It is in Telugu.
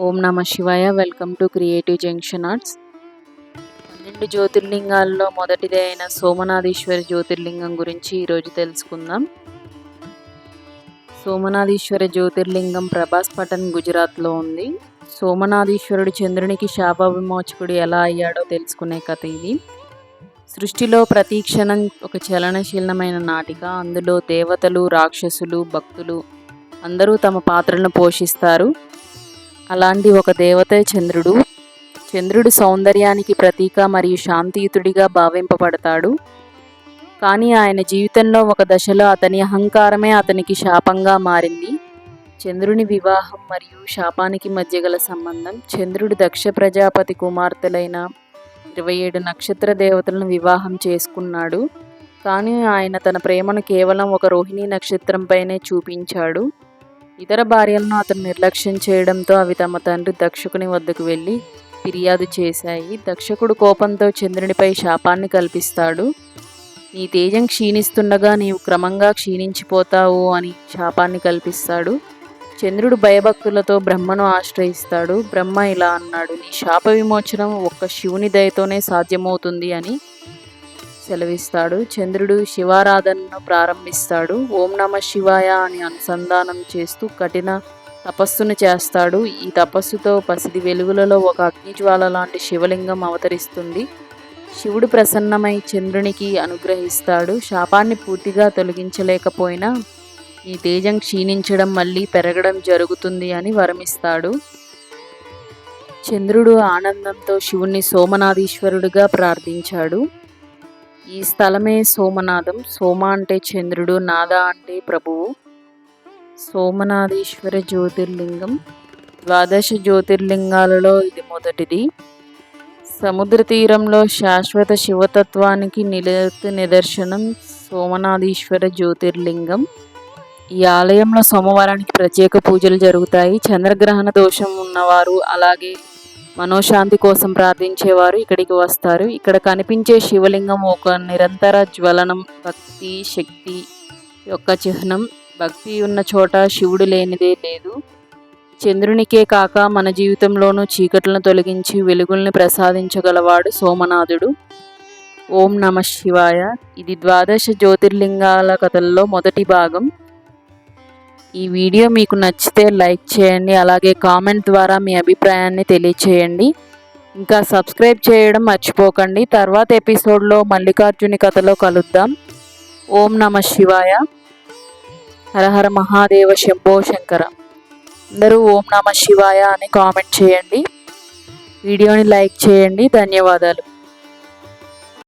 ఓం నమ శివాయ. Welcome to creative junction arts. 12 జ్యోతిర్లింగాల్లో మొదటిది అయిన సోమనాథీశ్వర జ్యోతిర్లింగం గురించి ఈరోజు తెలుసుకుందాం. సోమనాథీశ్వర జ్యోతిర్లింగం ప్రభాస్ పటన్, గుజరాత్లో ఉంది. సోమనాథీశ్వరుడు చంద్రునికి శాప విమోచకుడు ఎలా అయ్యాడో తెలుసుకునే కథ ఇది. సృష్టిలో ప్రతి క్షణం ఒక చలనశీలమైన నాటిక. అందులో దేవతలు, రాక్షసులు, భక్తులు అందరూ తమ పాత్రలను పోషిస్తారు. అలాంటి ఒక దేవతే చంద్రుడు. చంద్రుడు సౌందర్యానికి ప్రతీక మరియు శాంతియుతుడిగా భావింపబడతాడు. కానీ ఆయన జీవితంలో ఒక దశలో అతని అహంకారమే అతనికి శాపంగా మారింది. చంద్రుని వివాహం మరియు శాపానికి మధ్య గల సంబంధం. చంద్రుడు దక్ష ప్రజాపతి కుమార్తెలైన 27 నక్షత్ర దేవతలను వివాహం చేసుకున్నాడు. కానీ ఆయన తన ప్రేమను కేవలం ఒక రోహిణి నక్షత్రంపైనే చూపించాడు. ఇతర భార్యలను అతను నిర్లక్ష్యం చేయడంతో అవి తమ తండ్రి దక్షకుని వద్దకు వెళ్ళి ఫిర్యాదు చేశాయి. దక్షకుడు కోపంతో చంద్రునిపై శాపాన్ని కల్పిస్తాడు. నీ తేజం క్షీణిస్తుండగా నీవు క్రమంగా క్షీణించిపోతావు అని శాపాన్ని కల్పిస్తాడు. చంద్రుడు భయభక్తులతో బ్రహ్మను ఆశ్రయిస్తాడు. బ్రహ్మ ఇలా అన్నాడు, నీ శాప విమోచనం ఒక్క శివుని దయతోనే సాధ్యమవుతుంది అని సెలవిస్తాడు. చంద్రుడు శివారాధనను ప్రారంభిస్తాడు. ఓం నమ శివాయ అని అనుసంధానం చేస్తూ కఠిన తపస్సును చేస్తాడు. ఈ తపస్సుతో పసిది వెలుగులలో ఒక అగ్నిజ్వాల లాంటి శివలింగం అవతరిస్తుంది. శివుడు ప్రసన్నమై చంద్రునికి అనుగ్రహిస్తాడు. శాపాన్ని పూర్తిగా తొలగించలేకపోయినా ఈ తేజం క్షీణించడం మళ్ళీ పెరగడం జరుగుతుంది అని వరమిస్తాడు. చంద్రుడు ఆనందంతో శివుణ్ణి సోమనాథీశ్వరుడిగా ప్రార్థించాడు. ఈ స్థలమే సోమనాథం. సోమ అంటే చంద్రుడు, నాద అంటే ప్రభువు. సోమనాథీశ్వర జ్యోతిర్లింగం 12 జ్యోతిర్లింగాలలో ఇది మొదటిది. సముద్ర తీరంలో శాశ్వత శివతత్వానికి నిదర్శనం సోమనాథీశ్వర జ్యోతిర్లింగం. ఈ ఆలయంలో సోమవారానికి ప్రత్యేక పూజలు జరుగుతాయి. చంద్రగ్రహణ దోషం ఉన్నవారు అలాగే మనోశాంతి కోసం ప్రార్థించేవారు ఇక్కడికి వస్తారు. ఇక్కడ కనిపించే శివలింగం ఒక నిరంతర జ్వలనం, భక్తి శక్తి యొక్క చిహ్నం. భక్తి ఉన్న చోట శివుడు లేనిదే లేదు. చంద్రునికే కాక మన జీవితంలోనూ చీకట్లను తొలగించి వెలుగుల్ని ప్రసాదించగలవాడు సోమనాథుడు. ఓం నమ శివాయ. ఇది 12 జ్యోతిర్లింగాల కథల్లో మొదటి భాగం. ఈ వీడియో మీకు నచ్చితే లైక్ చేయండి, అలాగే కామెంట్ ద్వారా మీ అభిప్రాయాన్ని తెలియచేయండి. ఇంకా సబ్స్క్రైబ్ చేయడం మర్చిపోకండి. తర్వాత ఎపిసోడ్లో మల్లికార్జుని కథలో కలుద్దాం. ఓం నమ శివాయ. హరహర మహాదేవ శంభో శంకర. అందరూ ఓం నమ శివాయ అని కామెంట్ చేయండి. వీడియోని లైక్ చేయండి. ధన్యవాదాలు.